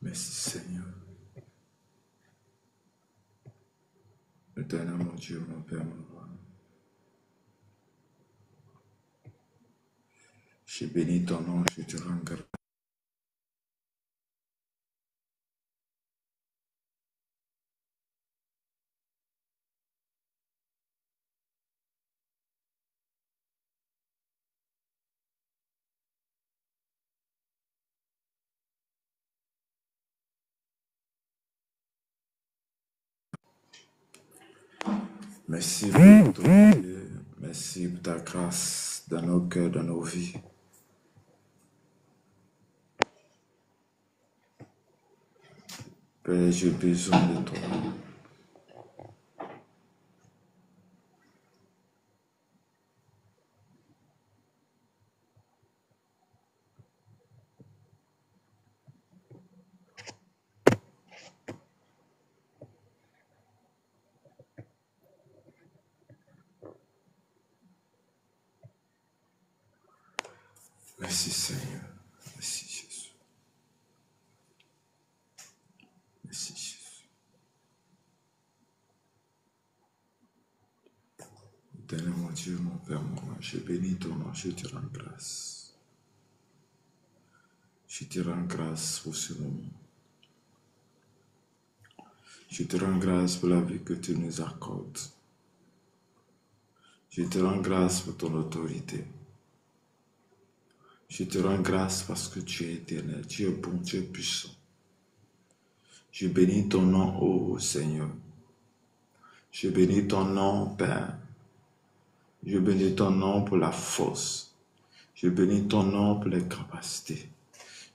Merci Seigneur. Éternel mon Dieu, mon Père, mon roi. Je bénis ton nom, je te rends grâce. Merci pour ton Dieu. Merci pour ta grâce dans nos cœurs, dans nos vies. Père, j'ai besoin de toi. Merci Seigneur. Merci Jésus. Merci Jésus. Éternel mon Dieu, mon Père, mon roi, je bénis ton nom, je te rends grâce. Je te rends grâce pour ce moment. Je te rends grâce pour la vie que tu nous accordes. Je te rends grâce pour ton autorité. Je te rends grâce parce que tu es éternel, tu es bon, tu es puissant. Je bénis ton nom, ô Seigneur. Je bénis ton nom, Père. Je bénis ton nom pour la force. Je bénis ton nom pour les capacités.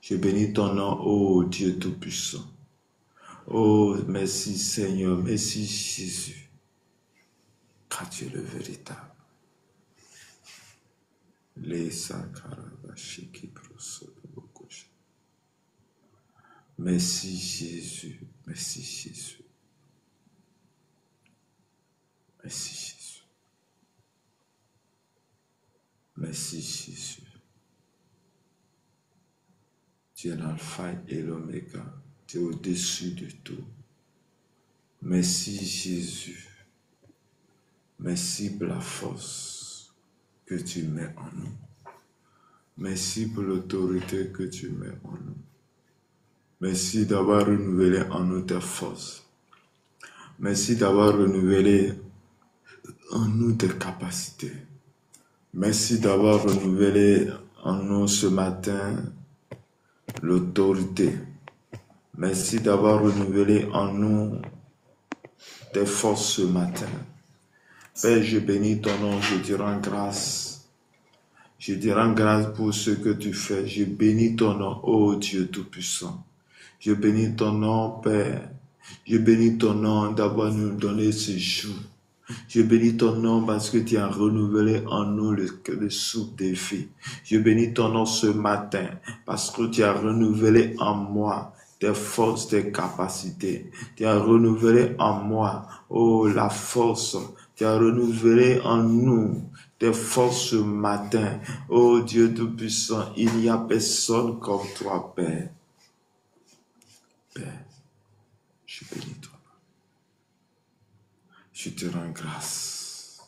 Je bénis ton nom, ô Dieu Tout-Puissant. Oh, merci Seigneur, merci Jésus, car tu es le véritable. Merci Jésus, merci Jésus, merci Jésus, merci Jésus. Tu es l'alpha et l'oméga, tu es au-dessus de tout. Merci Jésus, merci pour la force que tu mets en nous. Merci pour l'autorité que tu mets en nous. Merci d'avoir renouvelé en nous tes forces. Merci d'avoir renouvelé en nous tes capacités. Merci d'avoir renouvelé en nous ce matin l'autorité. Merci d'avoir renouvelé en nous tes forces ce matin. Père, je bénis ton nom, je te rends grâce. Je te rends grâce pour ce que tu fais. Je bénis ton nom, ô Dieu Tout-Puissant. Je bénis ton nom, Père. Je bénis ton nom d'avoir nous donné ce jour. Je bénis ton nom parce que tu as renouvelé en nous le souffle de vie. Je bénis ton nom ce matin parce que tu as renouvelé en moi tes forces, tes capacités. Tu as renouvelé en moi, oh, la force. Tu as renouvelé en nous tes forces ce matin. Oh Dieu Tout-Puissant, il n'y a personne comme toi, Père. Père, je bénis toi. Je te rends grâce.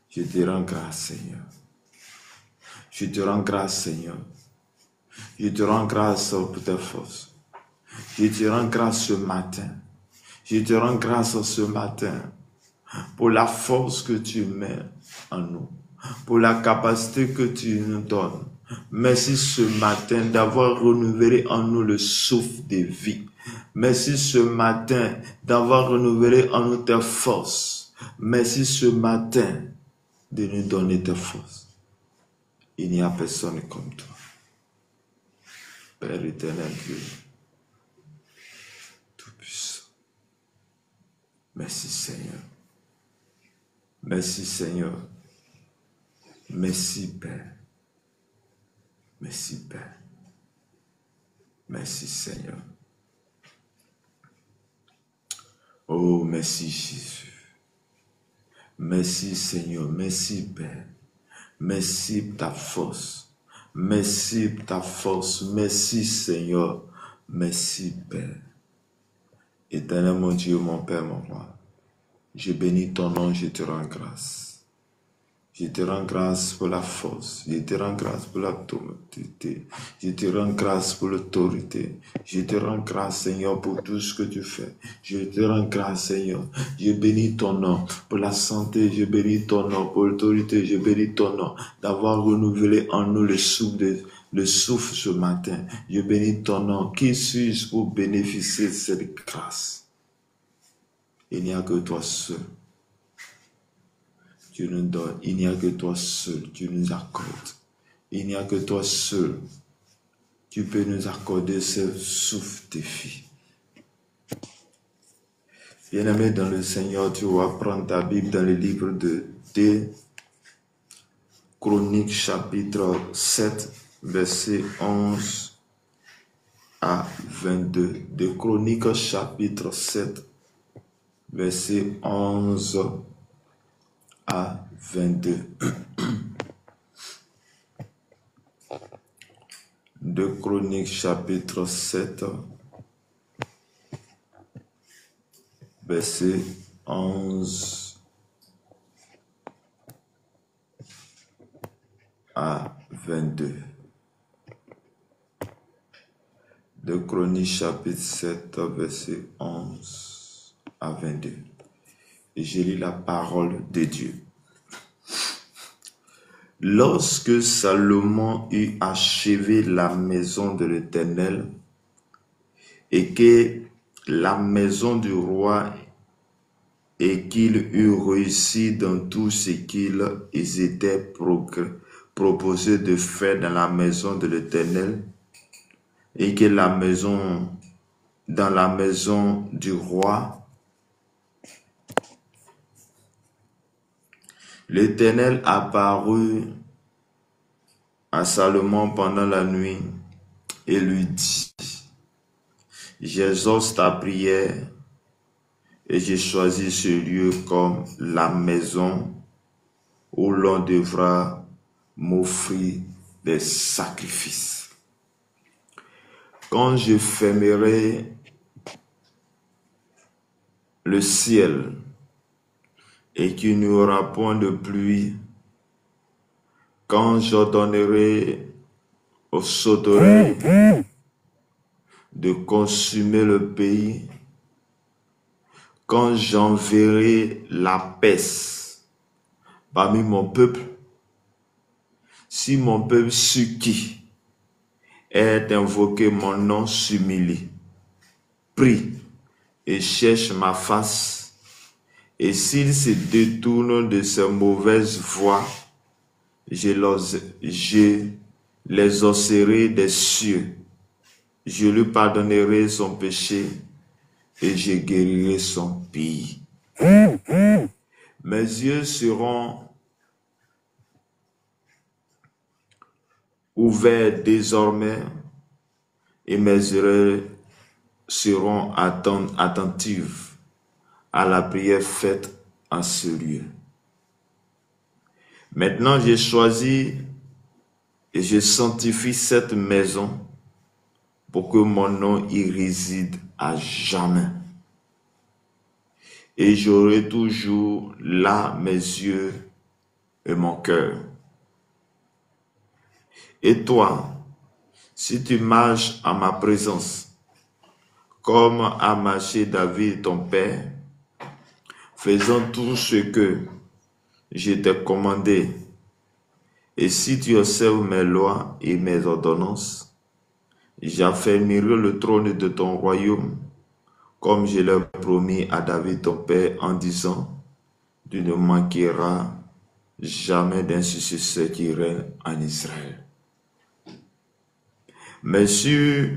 Je te rends grâce, Seigneur. Je te rends grâce, Seigneur. Je te rends grâce pour tes forces. Je te rends grâce ce matin. Je te rends grâce ce matin pour la force que tu mets en nous, pour la capacité que tu nous donnes. Merci ce matin d'avoir renouvelé en nous le souffle de vie. Merci ce matin d'avoir renouvelé en nous tes forces. Merci ce matin de nous donner tes forces. Il n'y a personne comme toi. Père éternel Dieu, Tout-Puissant. Merci Seigneur. Merci Seigneur. Merci Père. Merci Père. Merci Seigneur. Oh, merci Jésus. Merci Seigneur. Merci Père. Merci pour ta force. Merci pour ta force. Merci Seigneur. Merci, Père. Éternel mon Dieu, mon Père, mon roi. Je bénis ton nom, je te rends grâce. Je te rends grâce pour la force. Je te rends grâce pour l'autorité. Je te rends grâce pour l'autorité. Je te rends grâce, Seigneur, pour tout ce que tu fais. Je te rends grâce, Seigneur. Je bénis ton nom pour la santé. Je bénis ton nom pour l'autorité. Je bénis ton nom d'avoir renouvelé en nous le souffle ce matin. Je bénis ton nom. Qui suis-je pour bénéficier de cette grâce? Il n'y a que toi seul. Tu nous donnes, il n'y a que toi seul, tu nous accordes. Il n'y a que toi seul, tu peux nous accorder ce souffle de vie. Bien-aimé dans le Seigneur, tu vas prendre ta Bible dans le livre de 2 Chroniques chapitre 7, verset 11 à 22. 2 Chroniques chapitre 7, verset 11 à 22. 2 Chroniques chapitre 7, verset 11 à 22. 2 Chroniques chapitre 7, verset 11 à 22. Et je lis la parole de Dieu. Lorsque Salomon eut achevé la maison de l'Éternel et que la maison du roi et qu'il eut réussi dans tout ce qu'ils étaient proposés de faire dans la maison de l'Éternel et que dans la maison du roi, l'Éternel apparut à Salomon pendant la nuit et lui dit: j'exauce ta prière et j'ai choisi ce lieu comme la maison où l'on devra m'offrir des sacrifices. Quand je fermerai le ciel et qu'il n'y aura point de pluie, quand j'ordonnerai aux sauterelles de consumer le pays, quand j'enverrai la peste parmi mon peuple, si mon peuple sur qui est invoqué mon nom s'humilie, prie et cherche ma face, et s'il se détourne de ses mauvaises voies, je les osserai des cieux, je lui pardonnerai son péché et je guérirai son pays. Mes yeux seront ouverts désormais et mes oreilles seront attentives à la prière faite en ce lieu. Maintenant, j'ai choisi et je sanctifie cette maison pour que mon nom y réside à jamais. Et j'aurai toujours là mes yeux et mon cœur. Et toi, si tu marches à ma présence, comme a marché David ton père, faisant tout ce que je t'ai commandé, et si tu observes mes lois et mes ordonnances, j'affermirai le trône de ton royaume, comme je l'ai promis à David ton père en disant: tu ne manqueras jamais d'un successeur qui règne en Israël. Mais si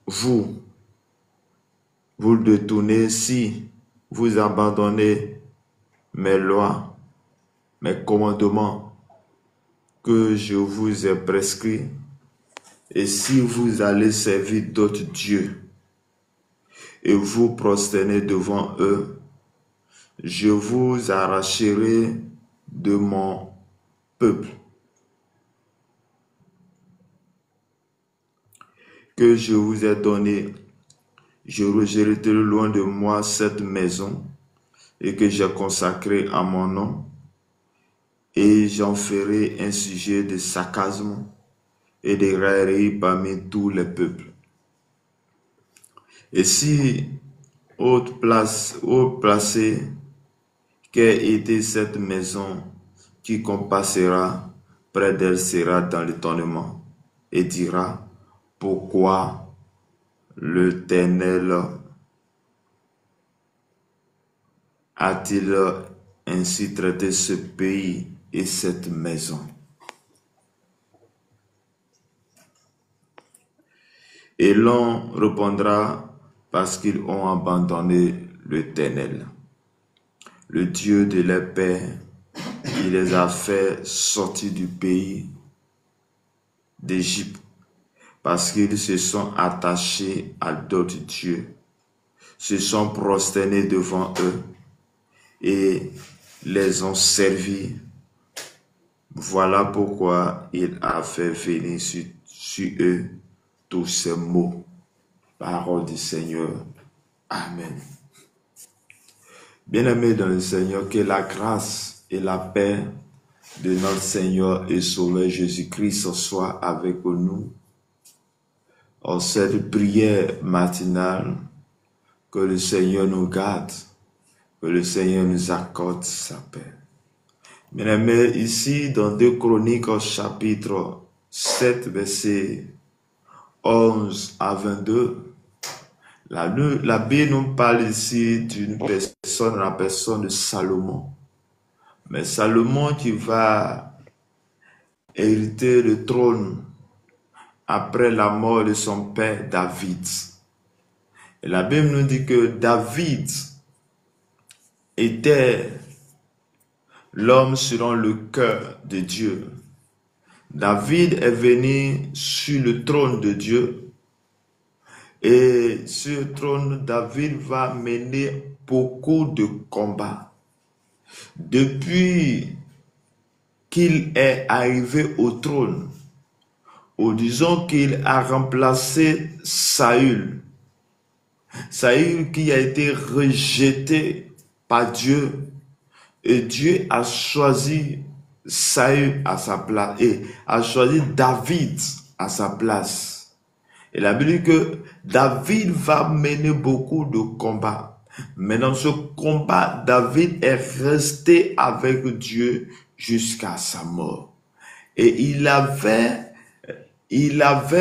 vous détournez, si vous abandonnez mes lois, mes commandements que je vous ai prescrits, et si vous allez servir d'autres dieux et vous prosternez devant eux, je vous arracherai de mon peuple que je vous ai donné, je rejetterai loin de moi cette maison et que j'ai consacrée à mon nom, et j'en ferai un sujet de sarcasme et de raillerie parmi tous les peuples. Et si haut placée qu'ait été cette maison, quiconque passera près d'elle sera dans l'étonnement et dira, pourquoi l'Éternel a-t-il ainsi traité ce pays et cette maison? Et l'on répondra, parce qu'ils ont abandonné l'Éternel, le Dieu de leur père. Il les a fait sortir du pays d'Égypte, parce qu'ils se sont attachés à d'autres dieux, se sont prosternés devant eux et les ont servis. Voilà pourquoi il a fait venir sur eux tous ces mots. Parole du Seigneur. Amen. Bien-aimés dans le Seigneur, que la grâce et la paix de notre Seigneur et Sauveur Jésus-Christ soit avec nous. En cette prière matinale, que le Seigneur nous garde, que le Seigneur nous accorde sa paix. Bien-aimés, ici dans 2 Chroniques au chapitre 7, verset 11 à 22, la Bible nous parle ici d'une personne, la personne de Salomon. Mais Salomon qui va hériter le trône après la mort de son père David. Et la Bible nous dit que David était l'homme selon le cœur de Dieu. David est venu sur le trône de Dieu. Et sur le trône, David va mener beaucoup de combats. Depuis qu'il est arrivé au trône, ou disons qu'il a remplacé Saül. Saül qui a été rejeté par Dieu. Et Dieu a choisi Saül à sa place et a choisi David à sa place. Et la Bible dit que David va mener beaucoup de combats. Mais dans ce combat, David est resté avec Dieu jusqu'à sa mort. Et il avait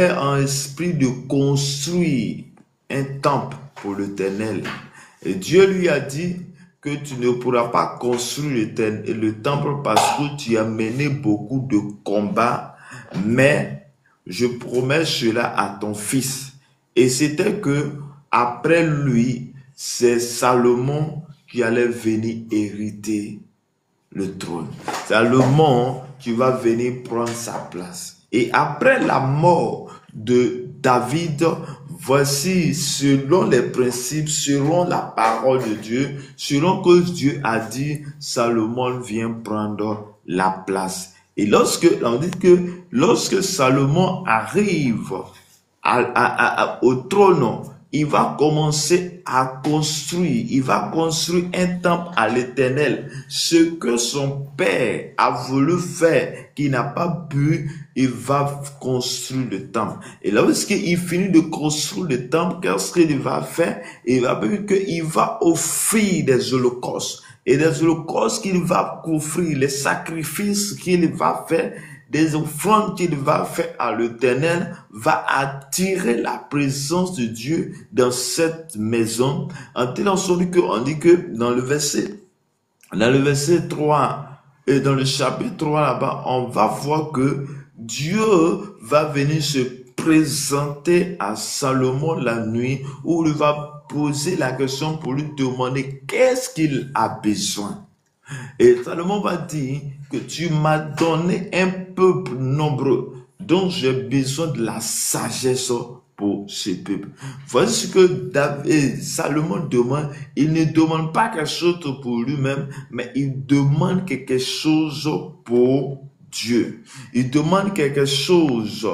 un esprit de construire un temple pour l'Éternel. Et Dieu lui a dit que tu ne pourras pas construire le temple parce que tu as mené beaucoup de combats, mais je promets cela à ton fils. Et c'était que après lui, c'est Salomon qui allait venir hériter le trône. Salomon qui va venir prendre sa place. Et après la mort de David, voici selon les principes, selon la parole de Dieu, selon que Dieu a dit, Salomon vient prendre la place. Et on dit que lorsque Salomon arrive au trône, il va commencer à construire, il va construire un temple à l'Éternel. Ce que son père a voulu faire, qu'il n'a pas pu, il va construire le temple. Et lorsqu'il finit de construire le temple, qu'est-ce qu'il va faire? Il va offrir des holocaustes. Et des holocaustes qu'il va offrir, les sacrifices qu'il va faire, des offrandes qu'il va faire à l'Éternel, va attirer la présence de Dieu dans cette maison. En telle sorte qu'on dit que dans le verset 3 et dans le chapitre 3 là-bas, on va voir que Dieu va venir se présenter à Salomon la nuit, où il va poser la question pour lui demander qu'est-ce qu'il a besoin. Et Salomon va dire que tu m'as donné un peuple nombreux dont j'ai besoin de la sagesse pour ce peuple. Voici ce que Salomon demande. Il ne demande pas quelque chose pour lui-même, mais il demande quelque chose pour Dieu. Il demande quelque chose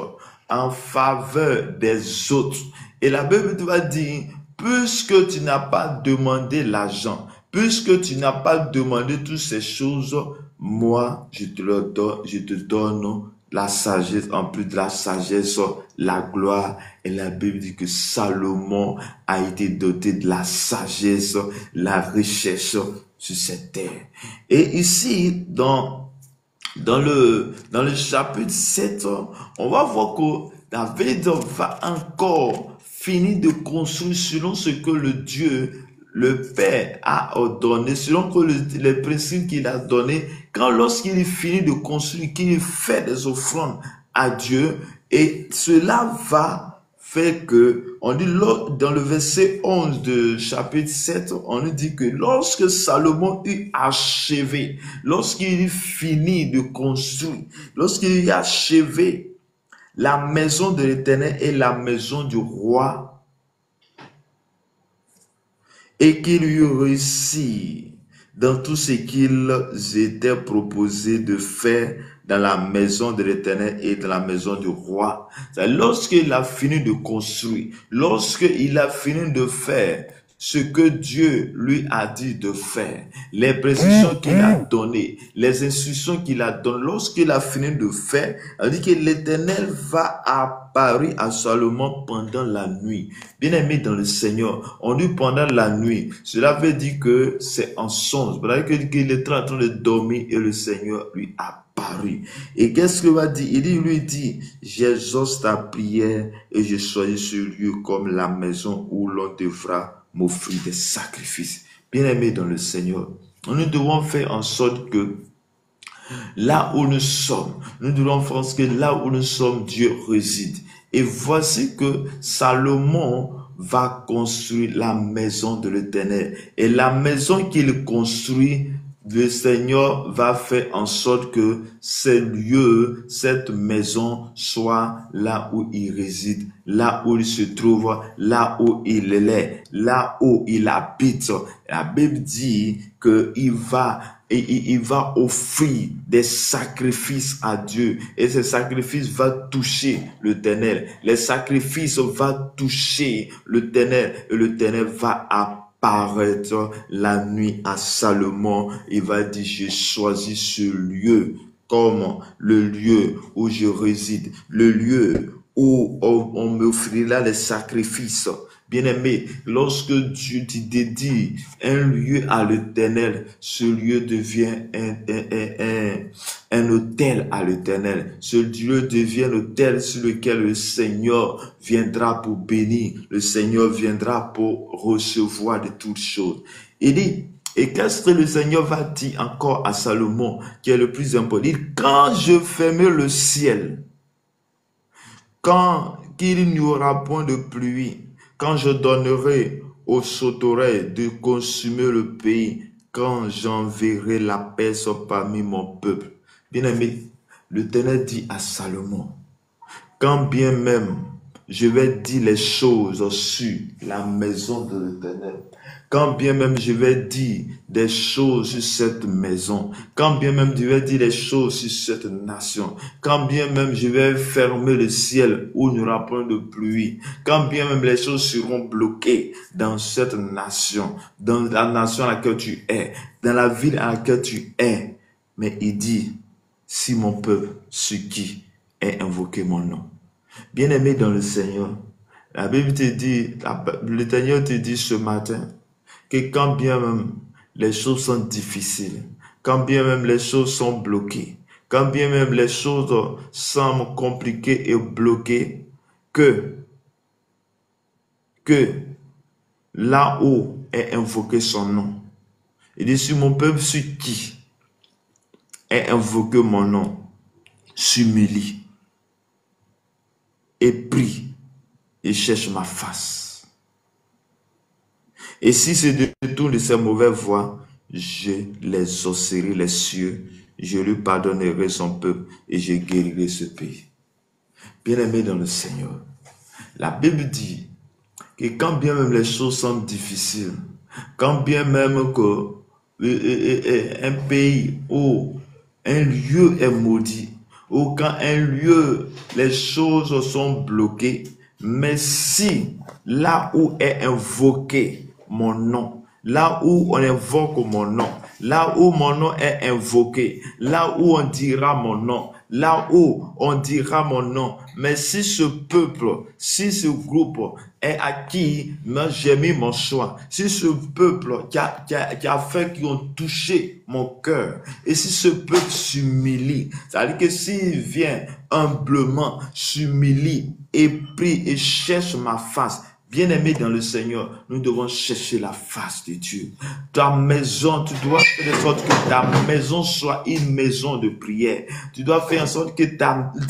en faveur des autres. Et la Bible va dire, puisque tu n'as pas demandé l'argent, puisque tu n'as pas demandé toutes ces choses, moi, je te donne la sagesse, en plus de la sagesse, la gloire. Et la Bible dit que Salomon a été doté de la sagesse, la richesse sur cette terre. Et ici, dans le chapitre 7, on va voir que David va encore finir de construire selon ce que le Père a ordonné, selon que les principes qu'il a donnés. Lorsqu'il finit de construire, qu'il fait des offrandes à Dieu, et cela va faire que, on dit dans le verset 11 de chapitre 7, on nous dit que lorsque Salomon eut achevé, lorsqu'il eut fini de construire, lorsqu'il eut achevé la maison de l'Éternel et la maison du roi, et qu'il eut réussi dans tout ce qu'ils étaient proposés de faire dans la maison de l'Éternel et dans la maison du roi. Lorsqu'il a fini de construire, lorsqu'il a fini de faire ce que Dieu lui a dit de faire, les prescriptions qu'il a données, les instructions qu'il a données, lorsqu'il a fini de faire, il dit que l'Éternel va apparaître à Salomon pendant la nuit. Bien-aimé dans le Seigneur, on dit pendant la nuit, cela veut dire que c'est en songe, qu'il est en train de dormir et le Seigneur lui apparu. Et qu'est-ce qu'il va dire? Il lui dit, j'exauce ta prière et je choisis ce lieu comme la maison où l'on devra m'offrir des sacrifices. Bien-aimés dans le Seigneur, nous devons faire en sorte que là où nous sommes, nous devons faire en sorte que là où nous sommes, Dieu réside. Et voici que Salomon va construire la maison de l'Éternel. Et la maison qu'il construit, le Seigneur va faire en sorte que ces lieux, cette maison soit là où il réside, là où il se trouve, là où il est, là où il habite. La Bible dit qu'il va offrir des sacrifices à Dieu. Et ces sacrifices vont toucher l'Éternel. Les sacrifices vont toucher l'Éternel. Et l'Éternel va apparaître la nuit à Salomon. Il va dire, j'ai choisi ce lieu comme le lieu où je réside, le lieu où on m'offrira les sacrifices. Bien-aimé, lorsque Dieu te dédie un lieu à l'Éternel, ce lieu devient un autel à l'Éternel. Ce lieu devient un autel sur lequel le Seigneur viendra pour bénir. Le Seigneur viendra pour recevoir de toutes choses. Il dit, et qu'est-ce que le Seigneur va dire encore à Salomon, qui est le plus important? Il dit, quand je fermerai le ciel, quand qu'il n'y aura point de pluie, quand je donnerai aux sauterelles de consumer le pays, quand j'enverrai la peste parmi mon peuple. Bien-aimé, l'Éternel dit à Salomon, quand bien même je vais dire les choses sur la maison de l'Éternel, quand bien même je vais dire des choses sur cette maison, quand bien même je vais dire des choses sur cette nation, quand bien même je vais fermer le ciel où il n'y aura point de pluie, quand bien même les choses seront bloquées dans cette nation, dans la nation à laquelle tu es, dans la ville à laquelle tu es, mais il dit, si mon peuple, ce qui est invoqué mon nom. Bien-aimé dans le Seigneur, la Bible te dit, l'Éternel te dit ce matin, que quand bien même les choses sont difficiles, quand bien même les choses sont bloquées, quand bien même les choses semblent compliquées et bloquées, que là où est invoqué son nom, il dit, sur mon peuple, sur qui est invoqué mon nom, s'humilie et prie et cherche ma face. Et si se détourne de ces mauvaises voies, je les osserai les cieux, je lui pardonnerai son peuple et je guérirai ce pays. Bien-aimé dans le Seigneur, la Bible dit que quand bien même les choses sont difficiles, quand bien même que un pays ou un lieu est maudit, ou quand un lieu, les choses sont bloquées, mais si là où est invoqué mon nom, là où on invoque mon nom, là où mon nom est invoqué, là où on dira mon nom, là où on dira mon nom. Mais si ce peuple, si ce groupe est à qui j'ai mis mon choix, si ce peuple qui a fait, qui ont touché mon cœur, et si ce peuple s'humilie, c'est-à-dire que s'il vient humblement, s'humilie et prie et cherche ma face, bien-aimé dans le Seigneur, nous devons chercher la face de Dieu. Ta maison, tu dois faire en sorte que ta maison soit une maison de prière. Tu dois faire en sorte que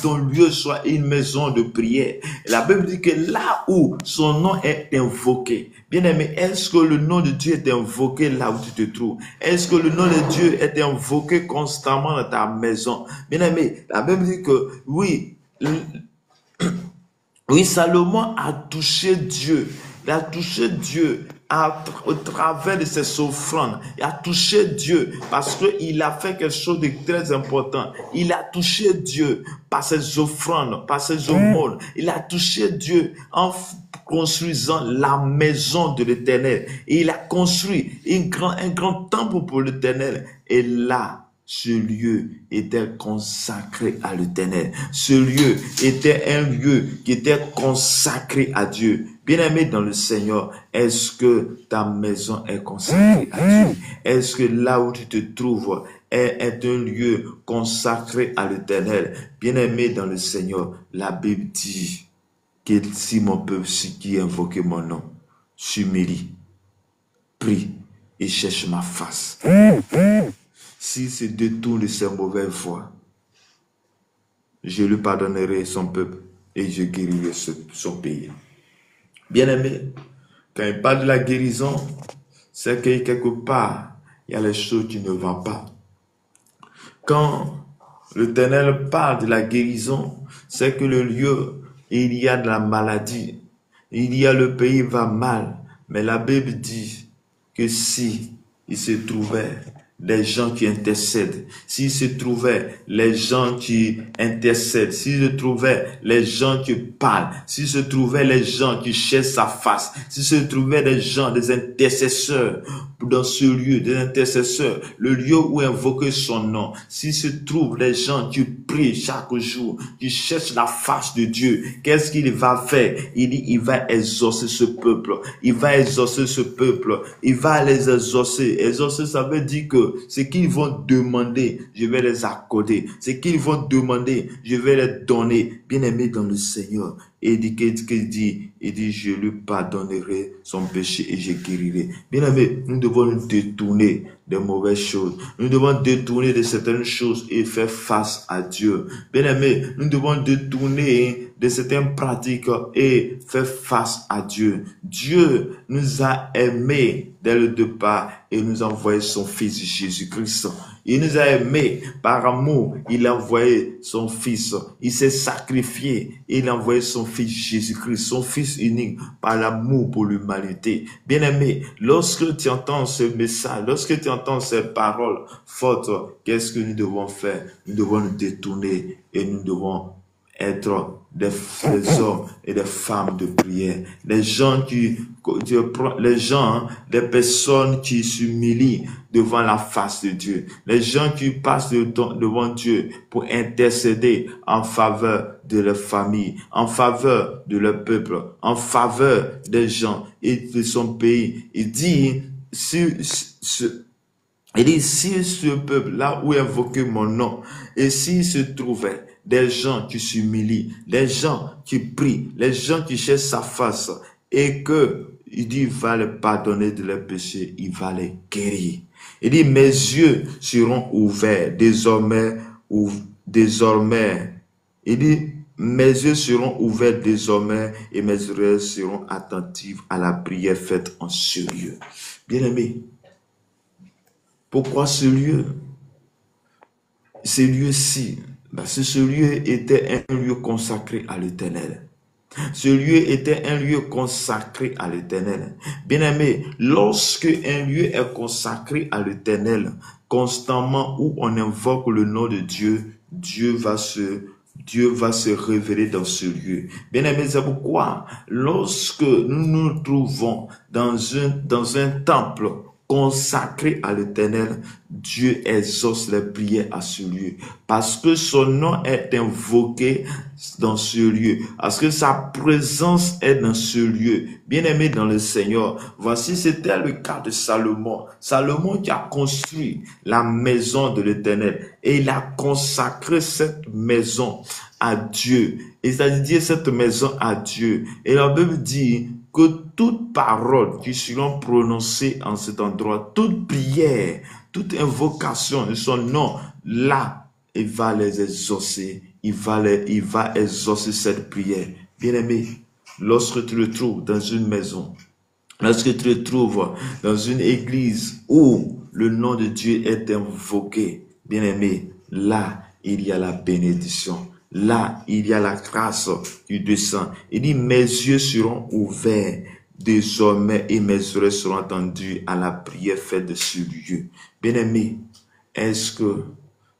ton lieu soit une maison de prière. Et la Bible dit que là où son nom est invoqué, bien-aimé, est-ce que le nom de Dieu est invoqué là où tu te trouves? Est-ce que le nom de Dieu est invoqué constamment dans ta maison? Bien-aimé, la Bible dit que oui, oui, Salomon a touché Dieu. Il a touché Dieu au travers de ses offrandes. Il a touché Dieu parce qu'il a fait quelque chose de très important. Il a touché Dieu par ses offrandes, par ses aumônes. Il a touché Dieu en construisant la maison de l'Éternel. Et il a construit un grand temple pour l'Éternel. Et là, ce lieu était consacré à l'Éternel. Ce lieu était un lieu qui était consacré à Dieu. Bien-aimé dans le Seigneur, est-ce que ta maison est consacrée à Dieu? Est-ce que là où tu te trouves est un lieu consacré à l'Éternel? Bien-aimé dans le Seigneur, la Bible dit que si mon peuple qui invoque mon nom s'humilie, prie et cherche ma face, s'il se détourne de ses mauvaises voies, je lui pardonnerai son peuple et je guérirai son pays. Bien-aimé, quand il parle de la guérison, c'est que quelque part, il y a les choses qui ne vont pas. Quand l'Éternel parle de la guérison, c'est que le lieu, il y a de la maladie, il y a le pays va mal, mais la Bible dit que si il se trouvait des gens qui intercèdent, s'il se trouvait les gens qui intercèdent, s'il se trouvait les gens qui parlent, s'il se trouvait les gens qui cherchent sa face, s'il se trouvait des gens, des intercesseurs dans ce lieu, des intercesseurs, le lieu où invoquer son nom, s'il se trouve les gens qui prient chaque jour, qui cherchent la face de Dieu, qu'est-ce qu'il va faire? Il dit, il va exaucer ce peuple, il va exaucer ce peuple, il va les exaucer. Exaucer, ça veut dire que ce qu'ils vont demander, je vais les accorder. Ce qu'ils vont demander, je vais les donner. Bien-aimé dans le Seigneur. Et il dit, je lui pardonnerai son péché et je guérirai. Bien-aimé, nous devons nous détourner des mauvaises choses. Nous devons détourner de certaines choses et faire face à Dieu. Bien-aimé, nous devons détourner de certaines pratiques et faire face à Dieu. Dieu nous a aimés dès le départ et nous a envoyé son Fils Jésus-Christ. Il nous a aimés par amour. Il a envoyé son Fils. Il s'est sacrifié. Il a envoyé son Fils Jésus-Christ, son Fils unique, par l'amour pour l'humanité. Bien-aimé, lorsque tu entends ce message, lorsque tu entends ces paroles fortes, qu'est-ce que nous devons faire? Nous devons nous détourner et nous devons être des hommes et des femmes de prière, des personnes qui s'humilient devant la face de Dieu, les gens qui passent devant Dieu pour intercéder en faveur de leur famille, en faveur de leur peuple, en faveur des gens et de son pays. Il dit, si ce peuple, là où invoquer mon nom, et s'il se trouvait des gens qui s'humilient, des gens qui prient, les gens qui cherchent sa face, et que il dit, il va les pardonner de leurs péchés, il va les guérir. Il dit, mes yeux seront ouverts désormais, il dit, mes yeux seront ouverts désormais et mes oreilles seront attentives à la prière faite en ce lieu. Bien-aimé, pourquoi ce lieu? Ce lieu-ci, parce que ce lieu était un lieu consacré à l'Éternel. Ce lieu était un lieu consacré à l'Éternel. Bien-aimé, lorsque un lieu est consacré à l'Éternel, constamment où on invoque le nom de Dieu, Dieu va se révéler dans ce lieu. Bien-aimés, c'est pourquoi lorsque nous nous trouvons dans un temple consacré à l'Éternel, Dieu exauce les prières à ce lieu. Parce que son nom est invoqué dans ce lieu. Parce que sa présence est dans ce lieu. Bien-aimé dans le Seigneur, voici c'était le cas de Salomon. Salomon qui a construit la maison de l'Éternel. Et il a consacré cette maison à Dieu. Et c'est-à-dire cette maison à Dieu. Et la Bible dit que toute parole qui seront prononcées en cet endroit, toute prière, toute invocation de son nom, là, il va les exaucer. Il va exaucer cette prière. Bien-aimé, lorsque tu le trouves dans une maison, lorsque tu le trouves dans une église où le nom de Dieu est invoqué, bien-aimé, là, il y a la bénédiction. Là, il y a la grâce qui descend. Il dit, mes yeux seront ouverts désormais et mes oreilles seront entendues à la prière faite de ce lieu. Bien-aimé, est-ce que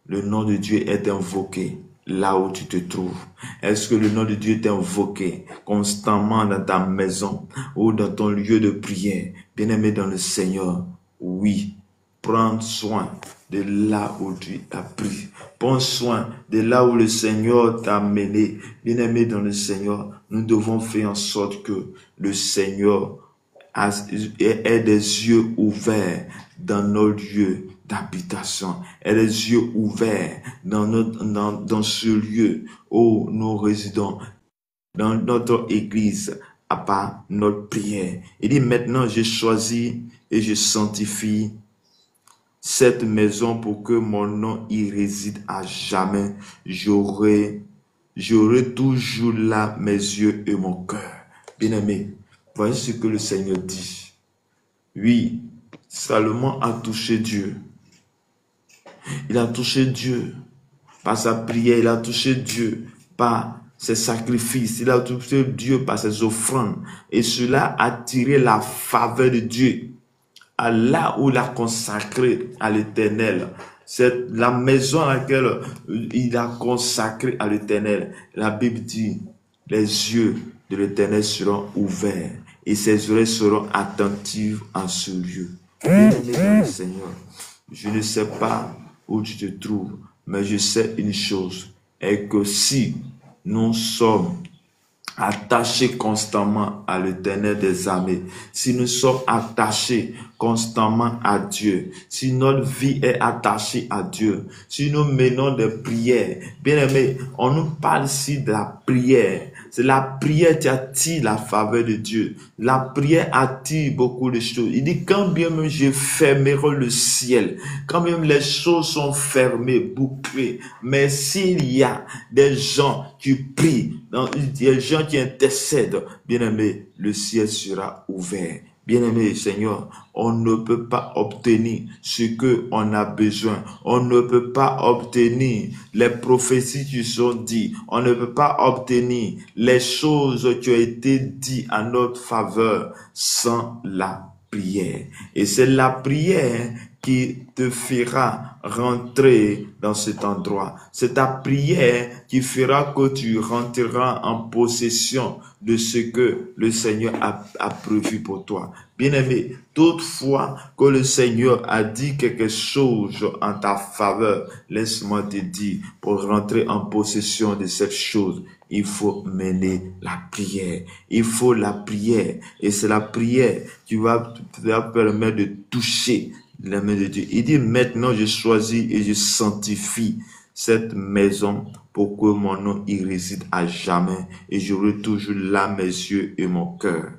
le nom de Dieu est invoqué là où tu te trouves? Est-ce que le nom de Dieu est invoqué constamment dans ta maison ou dans ton lieu de prière? Bien-aimé dans le Seigneur, oui. Prends soin de là où tu as pris. Prends soin de là où le Seigneur t'a mené. Bien-aimé dans le Seigneur, nous devons faire en sorte que le Seigneur ait des yeux ouverts dans nos lieux d'habitation, ait des yeux ouverts dans ce lieu où nous résidons, dans notre église, à part notre prière. Il dit maintenant, je choisis et je sanctifie cette maison pour que mon nom y réside à jamais. J'aurai toujours là mes yeux et mon cœur. Bien-aimé, voyez ce que le Seigneur dit. Oui, Salomon a touché Dieu. Il a touché Dieu par sa prière, il a touché Dieu par ses sacrifices, il a touché Dieu par ses offrandes. Et cela a attiré la faveur de Dieu. À là où il a consacré à l'Éternel. C'est la maison à laquelle il a consacré à l'Éternel. La Bible dit, les yeux de l'Éternel seront ouverts et ses oreilles seront attentives en ce lieu. Bien-aimé dans le Seigneur, je ne sais pas où tu te trouves, mais je sais une chose, est que si nous sommes attachés constamment à l'Éternel des armées, si nous sommes attachés constamment à Dieu, si notre vie est attachée à Dieu, si nous menons des prières, bien aimé, on nous parle ici de la prière. C'est la prière qui attire la faveur de Dieu. La prière attire beaucoup de choses. Il dit, quand bien même je fermerai le ciel, quand même les choses sont fermées, bouclées, mais s'il y a des gens qui prient, des gens qui intercèdent, bien aimé, le ciel sera ouvert. Bien-aimé Seigneur, on ne peut pas obtenir ce que on a besoin. On ne peut pas obtenir les prophéties qui sont dites. On ne peut pas obtenir les choses qui ont été dites à notre faveur sans la prière. Et c'est la prière qui te fera rentrer dans cet endroit. C'est ta prière qui fera que tu rentreras en possession de ce que le Seigneur a prévu pour toi. Bien-aimé, toutefois que le Seigneur a dit quelque chose en ta faveur, laisse-moi te dire, pour rentrer en possession de cette chose, il faut mener la prière. Il faut la prière. Et c'est la prière qui va te permettre de toucher la main de Dieu. Il dit, maintenant je choisis et je sanctifie cette maison pour que mon nom y réside à jamais et j'aurai toujours là mes yeux et mon cœur.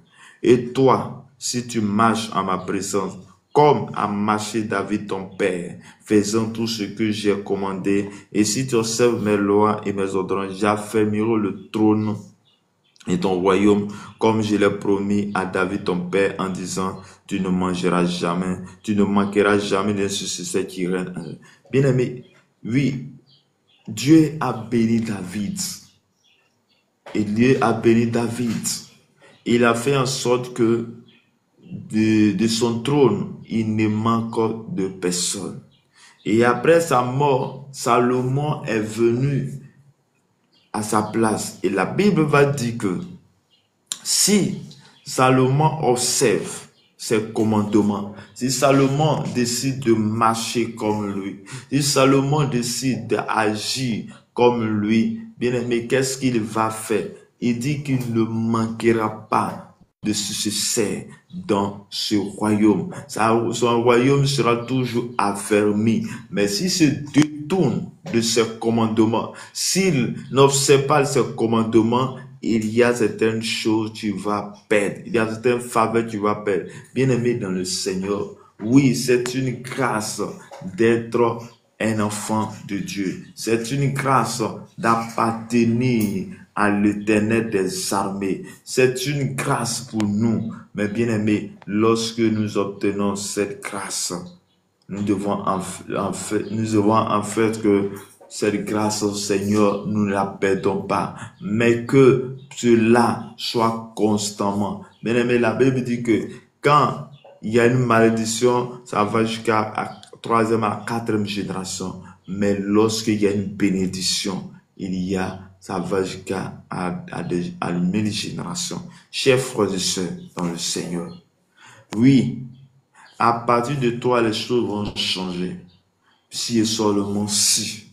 Et toi, si tu marches en ma présence, comme a marché David ton père, faisant tout ce que j'ai commandé, et si tu observes mes lois et mes ordonnances, j'affermirai le trône et ton royaume, comme je l'ai promis à David ton père, en disant, tu ne manqueras jamais d'un successeur qui règne. Bien-aimé, oui, Dieu a béni David. Et Dieu a béni David. Il a fait en sorte que de son trône, il ne manque de personne. Et après sa mort, Salomon est venu à sa place. Et la Bible va dire que si Salomon observe ses commandements, si Salomon décide de marcher comme lui, si Salomon décide d'agir comme lui, bien aimé, qu'est-ce qu'il va faire? Il dit qu'il ne manquera pas de succès dans ce royaume. Son royaume sera toujours affermi. Mais s'il se détourne de ses commandements, s'il n'observe pas ses commandements, il y a certaines choses que tu vas perdre. Il y a certaines faveurs que tu vas perdre. Bien-aimé dans le Seigneur, oui, c'est une grâce d'être un enfant de Dieu. C'est une grâce d'appartenir à l'Éternel des armées. C'est une grâce pour nous. Mais bien-aimé, lorsque nous obtenons cette grâce, nous devons en fait que cette grâce au Seigneur, nous ne la perdons pas, mais que cela soit constamment. Bien-aimé, la Bible dit que quand il y a une malédiction, ça va jusqu'à la 3e à 4e génération. Mais lorsqu'il y a une bénédiction, ça va jusqu'à à 1000 générations. Chers frères et sœurs dans le Seigneur, oui, à partir de toi, les choses vont changer. Si et seulement si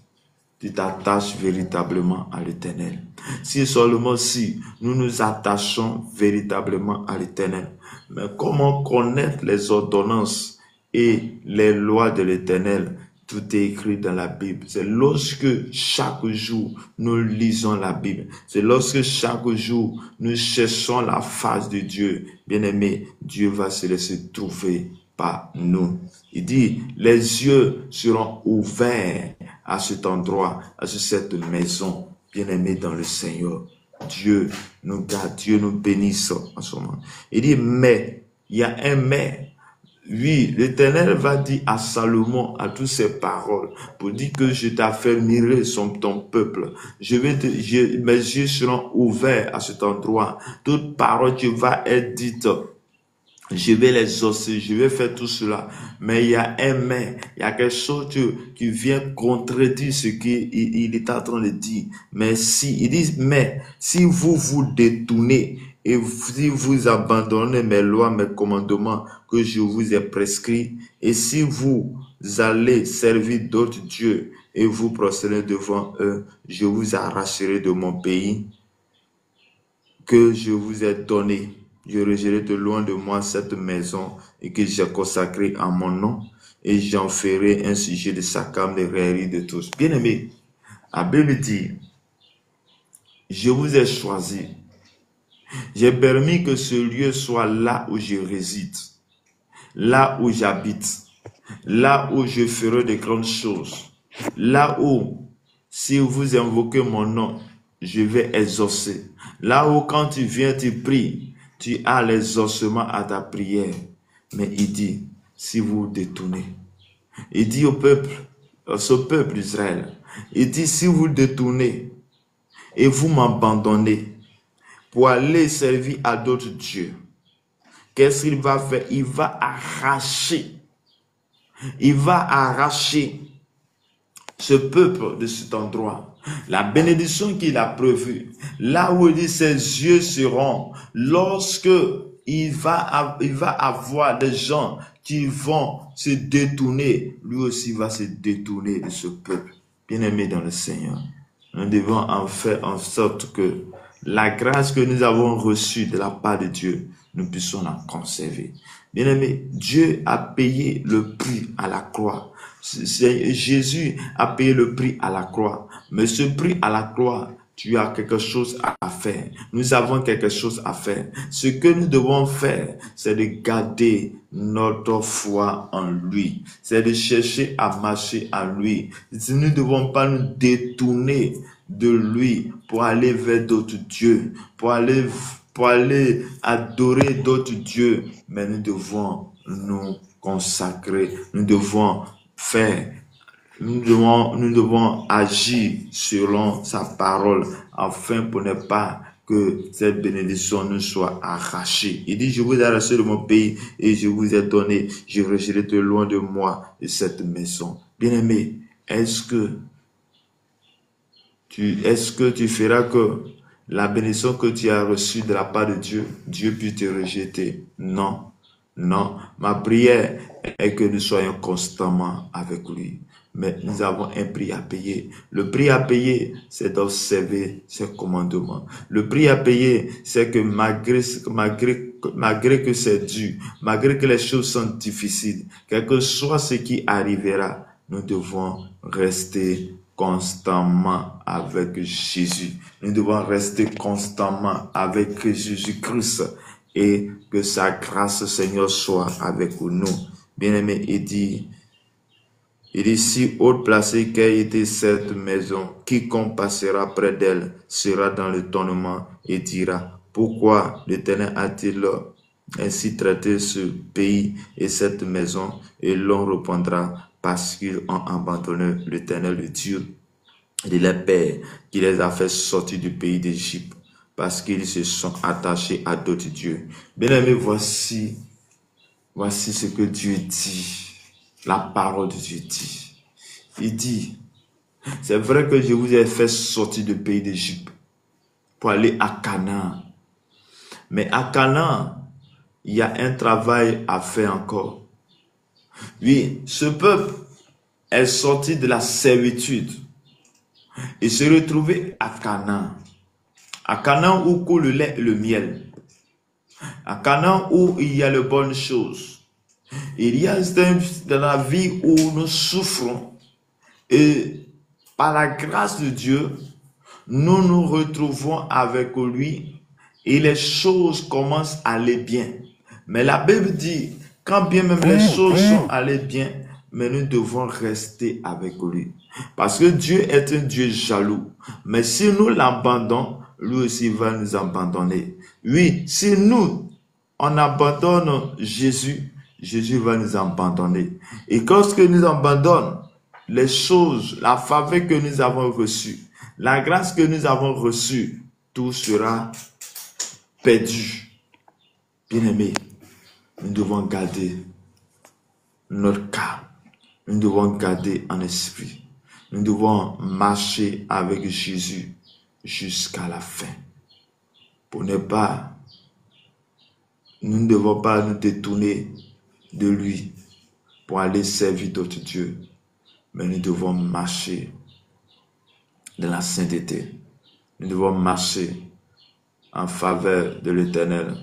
tu t'attaches véritablement à l'Éternel. Si et seulement si nous nous attachons véritablement à l'Éternel. Mais comment connaître les ordonnances et les lois de l'Éternel? Tout est écrit dans la Bible. C'est lorsque chaque jour nous lisons la Bible. C'est lorsque chaque jour nous cherchons la face de Dieu. Bien-aimé, Dieu va se laisser trouver par nous. Il dit, les yeux seront ouverts à cet endroit, à cette maison. Bien-aimé dans le Seigneur. Dieu nous garde, Dieu nous bénisse en ce moment. Il dit, mais, il y a un mais. Oui, l'Éternel va dire à Salomon, à toutes ses paroles, pour dire que je t'affermirai sur ton peuple. Mes yeux seront ouverts à cet endroit. Toute parole qui va être dite, je vais les exaucer, je vais faire tout cela. Mais il y a un mais, il y a quelque chose qui vient contredire ce qu'il est en train de dire. Mais il dit, mais si vous vous détournez, et si vous abandonnez mes lois, mes commandements que je vous ai prescrits, et si vous allez servir d'autres dieux et vous prosternez devant eux, je vous arracherai de mon pays que je vous ai donné. Je rejetterai de loin de moi cette maison et que j'ai consacrée à mon nom, et j'en ferai un sujet de sarcasme, de raillerie de tous. Bien-aimés, la Bible dit, je vous ai choisi. J'ai permis que ce lieu soit là où je réside, là où j'habite, là où je ferai de grandes choses, là où, si vous invoquez mon nom, je vais exaucer. Là où quand tu viens, tu pries, tu as l'exaucement à ta prière. Mais il dit, si vous vous détournez, il dit au peuple d'Israël, il dit, si vous détournez et vous m'abandonnez, pour aller servir à d'autres dieux, qu'est-ce qu'il va faire? Il va arracher ce peuple de cet endroit. La bénédiction qu'il a prévue, là où il dit ses yeux seront, lorsque il va avoir des gens qui vont se détourner, lui aussi va se détourner de ce peuple. Bien-aimé dans le Seigneur, nous devons en faire en sorte que la grâce que nous avons reçue de la part de Dieu, nous puissions la conserver. Bien-aimé, Dieu a payé le prix à la croix. Jésus a payé le prix à la croix. Mais ce prix à la croix, tu as quelque chose à faire. Nous avons quelque chose à faire. Ce que nous devons faire, c'est de garder notre foi en lui. C'est de chercher à marcher en lui. Nous ne devons pas nous détourner de lui pour aller vers d'autres dieux, pour aller adorer d'autres dieux. Mais nous devons nous consacrer. Nous devons agir selon sa parole, afin pour ne pas que cette bénédiction nous soit arrachée. Il dit, je vous ai arraché de mon pays et je vous ai donné, je rejeté de loin de moi de cette maison. Bien-aimé, est-ce que tu feras que la bénédiction que tu as reçue de la part de Dieu, Dieu puisse te rejeter? Non. Non, ma prière est que nous soyons constamment avec lui. Mais nous avons un prix à payer. Le prix à payer, c'est d'observer ses commandements. Le prix à payer, c'est que malgré que c'est dur, malgré que les choses sont difficiles, quel que soit ce qui arrivera, nous devons rester constamment avec Jésus. Nous devons rester constamment avec Jésus-Christ. Et que sa grâce, Seigneur, soit avec nous. Bien-aimé, il dit, si haute placée qu'ait été cette maison, quiconque passera près d'elle sera dans l'étonnement et dira, pourquoi l'Éternel a-t-il ainsi traité ce pays et cette maison? Et l'on répondra, parce qu'ils ont abandonné l'Éternel, le Dieu de leurs pères, qui les a fait sortir du pays d'Égypte, parce qu'ils se sont attachés à d'autres dieux. Bien-aimés, voici ce que Dieu dit. La parole de Dieu dit. Il dit, c'est vrai que je vous ai fait sortir du pays d'Égypte pour aller à Canaan. Mais à Canaan, il y a un travail à faire encore. Oui, ce peuple est sorti de la servitude et se retrouvait à Canaan. À Canaan où coule le lait et le miel. À Canaan où il y a de bonnes choses. Il y a dans la vie où nous souffrons. Et par la grâce de Dieu, nous nous retrouvons avec lui et les choses commencent à aller bien. Mais la Bible dit, quand bien même les choses sont allées bien, mais nous devons rester avec lui. Parce que Dieu est un Dieu jaloux. Mais si nous l'abandonnons, lui aussi va nous abandonner. Oui, si nous, on abandonne Jésus, Jésus va nous abandonner. Et lorsque nous abandonnons les choses, la faveur que nous avons reçue, la grâce que nous avons reçue, tout sera perdu. Bien-aimés, nous devons garder notre calme. Nous devons garder en esprit. Nous devons marcher avec Jésus jusqu'à la fin. Nous ne devons pas nous détourner de lui pour aller servir d'autres dieux. Mais nous devons marcher dans la sainteté. Nous devons marcher en faveur de l'Éternel.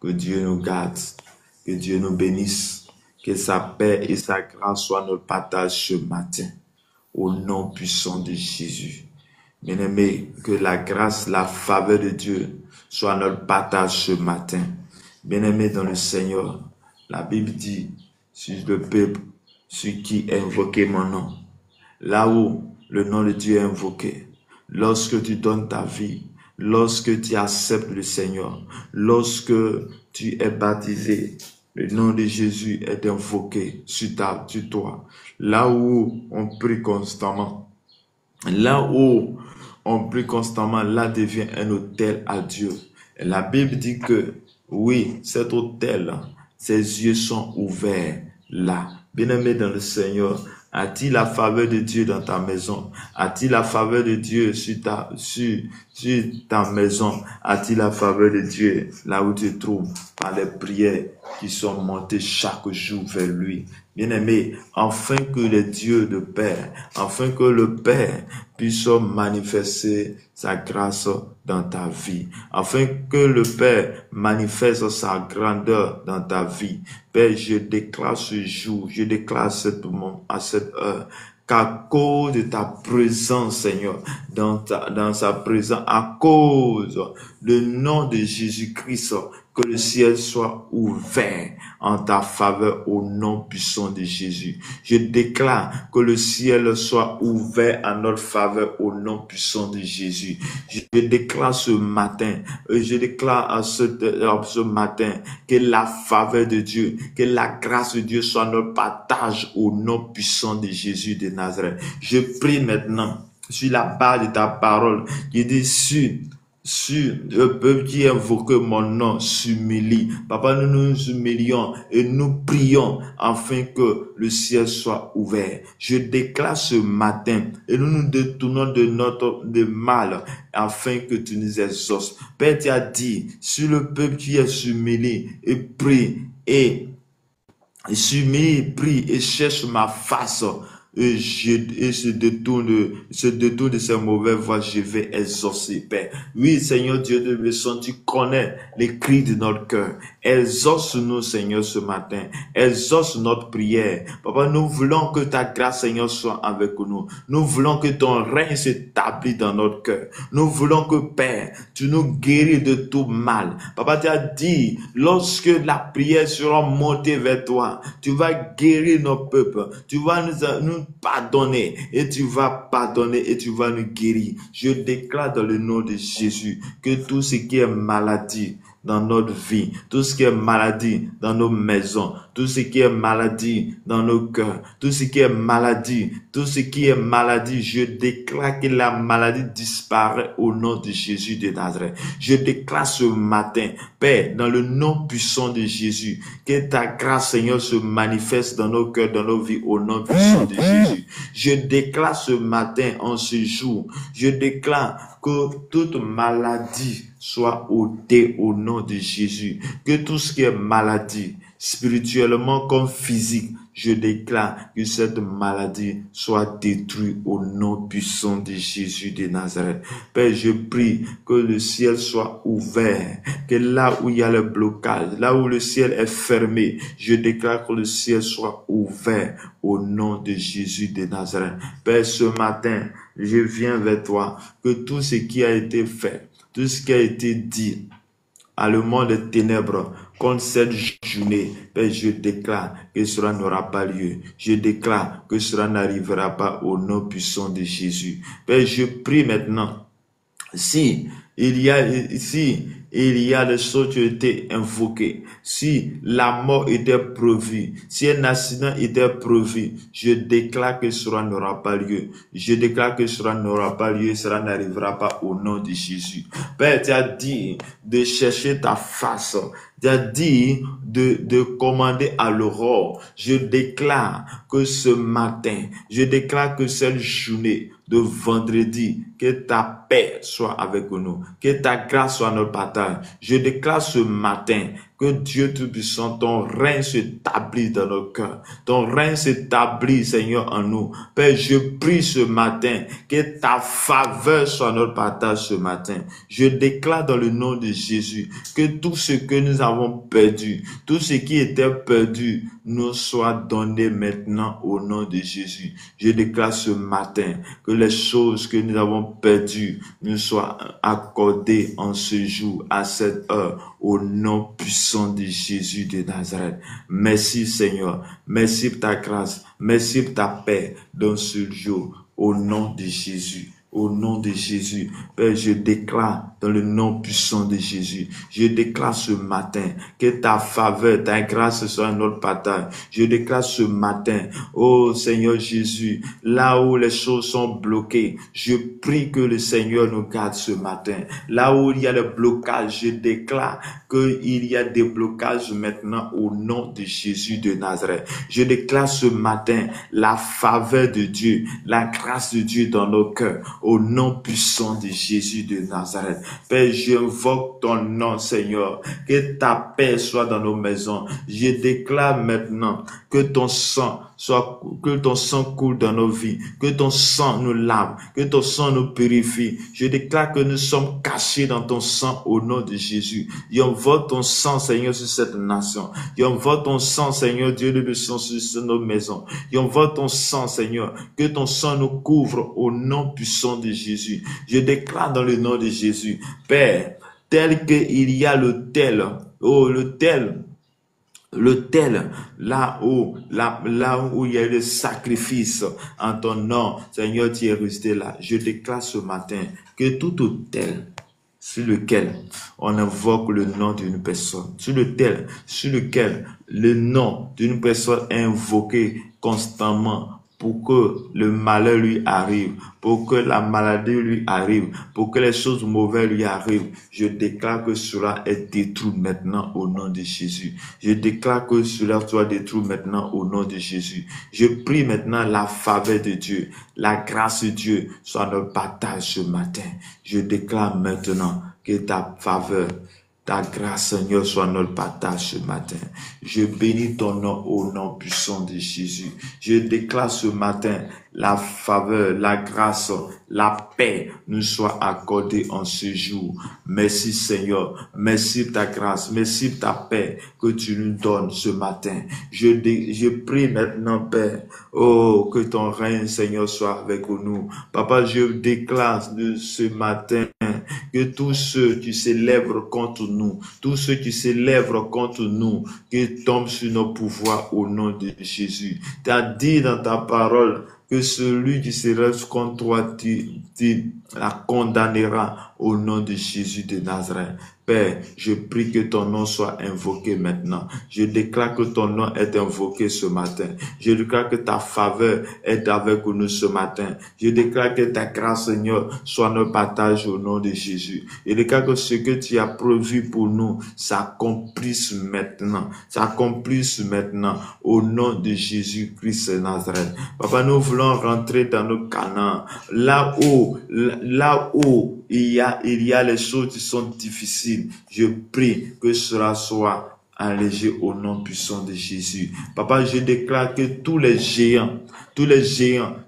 Que Dieu nous garde, que Dieu nous bénisse, que sa paix et sa grâce soient notre partage ce matin. Au nom puissant de Jésus. Bien-aimés, que la grâce, la faveur de Dieu soit notre partage ce matin. Bien-aimés dans le Seigneur, la Bible dit, sur le peuple, sur qui est invoqué mon nom. Là où le nom de Dieu est invoqué, lorsque tu donnes ta vie, lorsque tu acceptes le Seigneur, lorsque tu es baptisé, le nom de Jésus est invoqué sur toi. Là où on prie constamment, là devient un autel à Dieu. Et la Bible dit que, oui, cet autel, ses yeux sont ouverts là. Bien-aimé dans le Seigneur, as-tu la faveur de Dieu dans ta maison? As-tu la faveur de Dieu sur ta maison? As-tu la faveur de Dieu là où tu te trouves par les prières qui sont montées chaque jour vers lui? Bien-aimé, afin que le Dieu de Père, afin que le Père puisse manifester sa grâce dans ta vie, afin que le Père manifeste sa grandeur dans ta vie. Père, je déclare ce jour, je déclare à cette heure, qu'à cause de ta présence, Seigneur, dans sa présence, à cause du nom de Jésus-Christ, que le ciel soit ouvert en ta faveur au nom puissant de Jésus. Je déclare que le ciel soit ouvert en notre faveur au nom puissant de Jésus. Je déclare ce matin, je déclare à ce matin que la faveur de Dieu, que la grâce de Dieu soit notre partage au nom puissant de Jésus de Nazareth. Je prie maintenant sur la base de ta parole qui dit sur le peuple qui invoque mon nom s'humilie. Papa, nous nous humilions et nous prions afin que le ciel soit ouvert. Je déclare ce matin et nous nous détournons de notre mal afin que tu nous exauces. Père, tu as dit, sur le peuple qui est humilié et prie et s'humilie, prie et cherche ma face. Et se détourne de ces mauvaises voies, je vais exaucer, Père. Oui, Seigneur Dieu de leçon, tu connais les cris de notre cœur. Exauce-nous, Seigneur, ce matin. Exauce notre prière. Papa, nous voulons que ta grâce, Seigneur, soit avec nous. Nous voulons que ton règne s'établisse dans notre cœur. Nous voulons que, Père, tu nous guéris de tout mal. Papa, tu as dit, lorsque la prière sera montée vers toi, tu vas guérir nos peuples. Tu vas nous pardonner et tu vas pardonner et tu vas nous guérir. Je déclare dans le nom de Jésus que tout ce qui est maladie dans notre vie, tout ce qui est maladie dans nos maisons, tout ce qui est maladie dans nos cœurs, tout ce qui est maladie, je déclare que la maladie disparaît au nom de Jésus de Nazareth. Je déclare ce matin, Père, dans le nom puissant de Jésus, que ta grâce, Seigneur, se manifeste dans nos cœurs, dans nos vies, au nom puissant de Jésus. Je déclare ce matin, en ce jour, je déclare que toute maladie soit ôtée au nom de Jésus. Que tout ce qui est maladie, spirituellement comme physique, je déclare que cette maladie soit détruite au nom puissant de Jésus de Nazareth. Père, je prie que le ciel soit ouvert, que là où il y a le blocage, là où le ciel est fermé, je déclare que le ciel soit ouvert au nom de Jésus de Nazareth. Père, ce matin, je viens vers toi, que tout ce qui a été fait, tout ce qui a été dit à le monde des ténèbres contre cette journée, Père, je déclare que cela n'aura pas lieu. Je déclare que cela n'arrivera pas au nom puissant de Jésus. Père, je prie maintenant, si il y a des choses qui ont été invoquées, si la mort était prévue, si un accident était prévu, je déclare que cela n'aura pas lieu. Je déclare que cela n'aura pas lieu, cela n'arrivera pas au nom de Jésus. Père, tu as dit de chercher ta face. Tu as dit de commander à l'aurore. Je déclare que ce matin, je déclare que cette journée de vendredi, que ta paix soit avec nous, que ta grâce soit notre partage. Je déclare ce matin que Dieu Tout-Puissant, ton règne s'établit dans nos cœurs. Ton règne s'établit, Seigneur, en nous. Père, je prie ce matin que ta faveur soit notre partage ce matin. Je déclare dans le nom de Jésus que tout ce que nous avons perdu, tout ce qui était perdu, nous soit donné maintenant au nom de Jésus. Je déclare ce matin que les choses que nous avons perdues nous soient accordées en ce jour, à cette heure, au nom puissant de Jésus de Nazareth. Merci Seigneur, merci pour ta grâce, merci pour ta paix dans ce jour, au nom de Jésus. Au nom de Jésus, Père, je déclare dans le nom puissant de Jésus, je déclare ce matin que ta faveur, ta grâce soit notre partage. Je déclare ce matin, oh Seigneur Jésus, là où les choses sont bloquées, je prie que le Seigneur nous garde ce matin. Là où il y a le blocage, je déclare qu'il y a des blocages maintenant au nom de Jésus de Nazareth. Je déclare ce matin la faveur de Dieu, la grâce de Dieu dans nos cœurs. Au nom puissant de Jésus de Nazareth. Père, j'invoque ton nom, Seigneur. Que ta paix soit dans nos maisons. Je déclare maintenant que ton sang coule dans nos vies. Que ton sang nous lave. Que ton sang nous purifie. Je déclare que nous sommes cachés dans ton sang au nom de Jésus. J'invoque ton sang, Seigneur, sur cette nation. J'invoque ton sang, Seigneur, Dieu de sang sur nos maisons. J'invoque ton sang, Seigneur. Que ton sang nous couvre au nom puissant de Jésus. Je déclare dans le nom de Jésus, Père, tel qu'il y a l'autel, là où il y a le sacrifice en ton nom, Seigneur, tu es resté là. Je déclare ce matin que tout autel sur lequel on invoque le nom d'une personne, sur lequel le nom d'une personne est invoqué constamment pour que le malheur lui arrive, pour que la maladie lui arrive, pour que les choses mauvaises lui arrivent. Je déclare que cela est détruit maintenant au nom de Jésus. Je déclare que cela soit détruit maintenant au nom de Jésus. Je prie maintenant la faveur de Dieu, la grâce de Dieu soit notre partage ce matin. Je déclare maintenant que ta faveur, ta grâce, Seigneur, soit notre partage ce matin. Je bénis ton nom au nom puissant de Jésus. Je déclare ce matin la faveur, la grâce, la paix nous soit accordée en ce jour. Merci Seigneur, merci pour ta grâce, merci pour ta paix que tu nous donnes ce matin. Je prie maintenant, Père, oh, que ton règne, Seigneur, soit avec nous. Papa, je déclare de ce matin que tous ceux qui s'élèvent contre nous, tous ceux qui s'élèvent contre nous, qui tombent sur nos pouvoirs au nom de Jésus. Tu as dit dans ta parole que celui qui se lève contre toi, tu la condamnera au nom de Jésus de Nazareth. Père, je prie que ton nom soit invoqué maintenant. Je déclare que ton nom est invoqué ce matin. Je déclare que ta faveur est avec nous ce matin. Je déclare que ta grâce, Seigneur, soit notre partage au nom de Jésus. Je déclare que ce que tu as prévu pour nous s'accomplisse maintenant. S'accomplisse maintenant au nom de Jésus-Christ de Nazareth. Papa, nous voulons rentrer dans nos Canaan. Là où il y a les choses qui sont difficiles. Je prie que cela soit allégé au nom puissant de Jésus. Papa, je déclare que tous les géants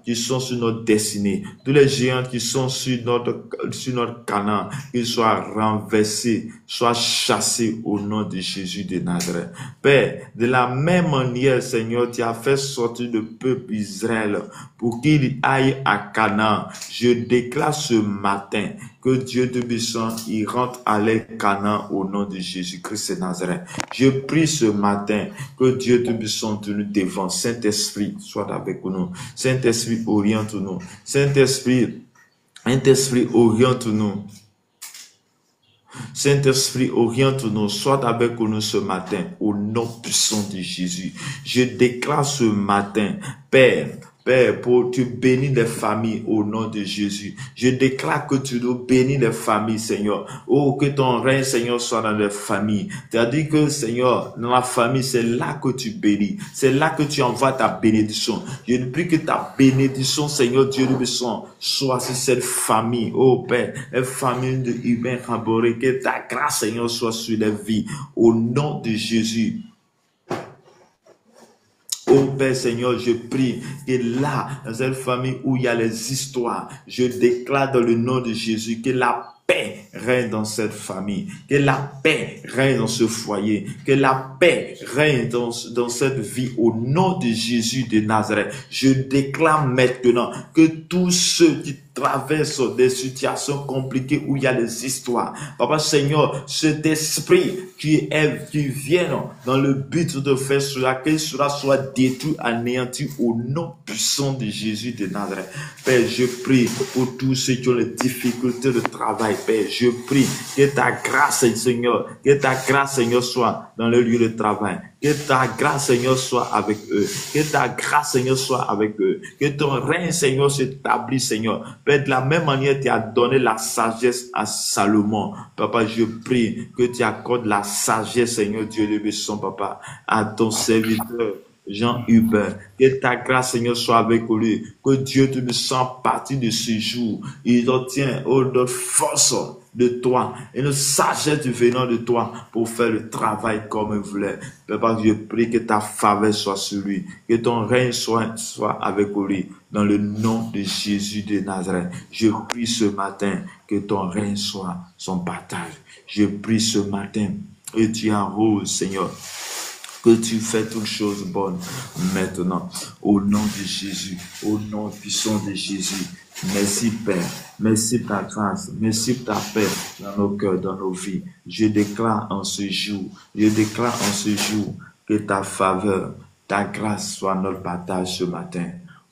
qui sont sur notre destinée, tous les géants qui sont sur notre Canaan, qu'ils soient renversés, soient chassés au nom de Jésus de Nazareth. Père, de la même manière, Seigneur, tu as fait sortir le peuple Israël pour qu'il aille à Canaan. Je déclare ce matin que Dieu de puissant, il rentre à l'air Canaan au nom de Jésus-Christ de Nazareth. Je prie ce matin que Dieu de puissant te nous devant. Saint-Esprit, soit avec nous. Saint-Esprit, oriente-nous. Saint-Esprit, oriente-nous. Saint-Esprit, oriente-nous, sois avec nous ce matin, au nom puissant de Jésus. Je déclare ce matin, Père, pour tu bénis les familles au nom de Jésus. Je déclare que tu nous bénis les familles, Seigneur. Oh, que ton règne, Seigneur, soit dans les familles. Tu as dit que, Seigneur, dans la famille, c'est là que tu bénis. C'est là que tu envoies ta bénédiction. Je prie que ta bénédiction, Seigneur, Dieu de puissance, soit sur cette famille. Oh, Père, les familles de humains raborés, que ta grâce, Seigneur, soit sur les vies. Au nom de Jésus. Oh Père Seigneur, je prie que là, dans cette famille où il y a les histoires, je déclare dans le nom de Jésus que la paix règne dans cette famille, que la paix règne dans ce foyer, que la paix règne dans cette vie au nom de Jésus de Nazareth. Je déclare maintenant que tous ceux qui traversent des situations compliquées où il y a des histoires. Papa Seigneur, cet esprit qui vient dans le but de faire cela, que cela soit détruit, anéanti au nom puissant de Jésus de Nazareth. Père, je prie pour tous ceux qui ont des difficultés de travail. Père, je prie que ta grâce, Seigneur, soit dans le lieu de travail. Que ta grâce, Seigneur, soit avec eux. Que ta grâce, Seigneur, soit avec eux. Que ton règne, Seigneur, s'établisse, Seigneur. Père, de la même manière, tu as donné la sagesse à Salomon. Papa, je prie que tu accordes la sagesse, Seigneur, Dieu de son Papa, à ton serviteur Jean-Hubert. Que ta grâce, Seigneur, soit avec lui. Que Dieu te sent partie de ce jour. Il obtient notre force de toi et une sagesse venant de toi pour faire le travail comme il voulait. Papa, je prie que ta faveur soit sur lui, que ton règne soit avec lui, dans le nom de Jésus de Nazareth. Je prie ce matin que ton règne soit son partage. Je prie ce matin que tu arroses, Seigneur, que tu fais toutes choses bonnes maintenant, au nom de Jésus, au nom puissant de Jésus. Merci Père, merci pour ta grâce, merci pour ta paix dans nos cœurs, dans nos vies. Je déclare en ce jour que ta faveur, ta grâce soit notre partage ce matin.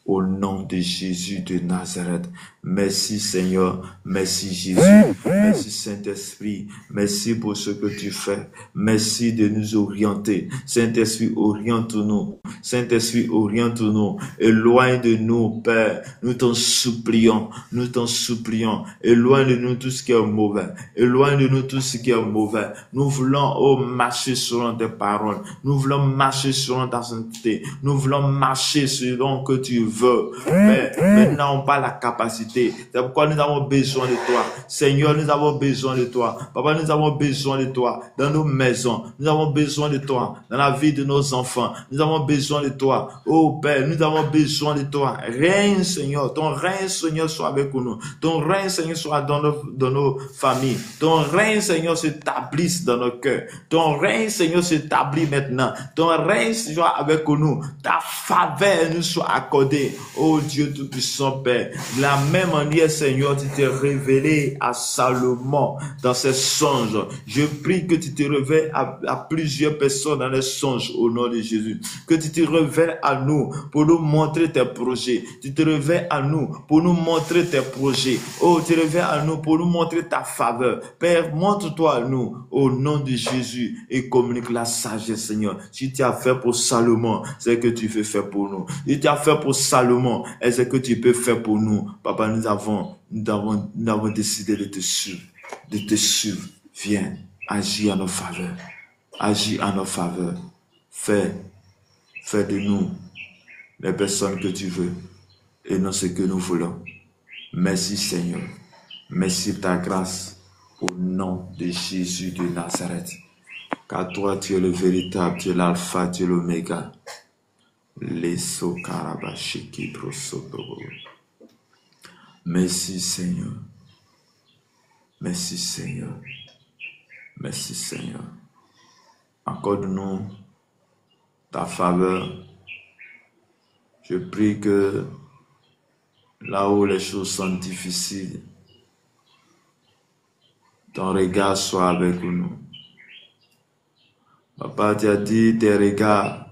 au nom de Jésus de Nazareth. Merci Seigneur, merci Jésus, merci Saint-Esprit, merci pour ce que tu fais. Merci de nous orienter. Saint-Esprit, oriente-nous. Saint-Esprit, oriente-nous. Éloigne de nous, Père. Nous t'en supplions. Nous t'en supplions. Éloigne de nous tout ce qui est mauvais. Éloigne de nous tout ce qui est mauvais. Nous voulons, oh, marcher selon tes paroles. Nous voulons marcher selon ta sainteté. Nous voulons marcher selon que tu veux. Mais nous n'avons pas la capacité. C'est pourquoi nous avons besoin de toi. Seigneur, nous avons besoin de toi. Papa, nous avons besoin de toi dans nos maisons. Nous avons besoin de toi dans la vie de nos enfants. Nous avons besoin de toi. Oh Père, nous avons besoin de toi. Règne, Seigneur. Ton règne, Seigneur, soit avec nous. Ton règne, Seigneur, soit dans nos familles. Ton règne, Seigneur, s'établisse dans nos cœurs. Ton règne, Seigneur, s'établit maintenant. Ton règne soit avec nous. Ta faveur nous soit accordée. Oh Dieu Tout-Puissant, Père. De la même manière, Seigneur, tu t'es révélé à Salomon dans ses songes. Je prie que tu te révèles à plusieurs personnes dans les songes au nom de Jésus. Que tu te révèles à nous pour nous montrer tes projets. Tu te révèles à nous pour nous montrer tes projets. Oh, tu te révèles à nous pour nous montrer ta faveur. Père, montre-toi à nous au nom de Jésus et communique la sagesse, Seigneur. Si tu as fait pour Salomon, c'est que tu peux faire pour nous. Si tu as fait pour Salomon, c'est que tu peux faire pour nous. Papa, nous avons décidé de te suivre. De te suivre. Viens, agis en nos faveurs. Agis en nos faveurs. Fais de nous les personnes que tu veux et non ce que nous voulons. Merci Seigneur. Merci de ta grâce au nom de Jésus de Nazareth. Car toi, tu es le véritable, tu es l'alpha, tu es l'oméga. Merci Seigneur. Merci Seigneur. Merci Seigneur. Accorde-nous ta faveur. Je prie que là où les choses sont difficiles, ton regard soit avec nous. Papa, tu as dit tes regards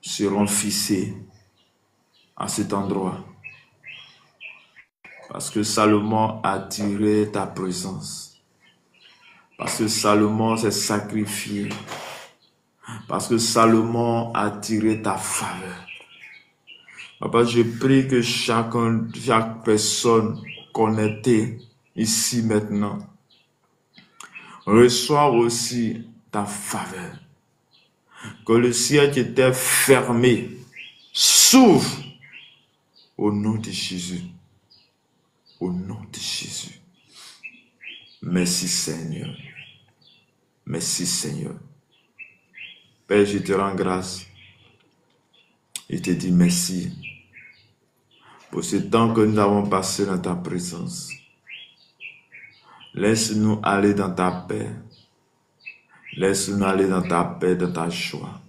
seront fixés à cet endroit. Parce que Salomon a attiré ta présence. Parce que Salomon s'est sacrifié. Parce que Salomon a attiré ta faveur. Papa, je prie que chaque personne connectée ici maintenant reçoive aussi ta faveur. Que le ciel qui était fermé s'ouvre au nom de Jésus. Au nom de Jésus. Merci Seigneur. Merci Seigneur. Père, je te rends grâce. Je te dis merci pour ce temps que nous avons passé dans ta présence. Laisse-nous aller dans ta paix. Laisse-nous aller dans ta paix, dans ta joie.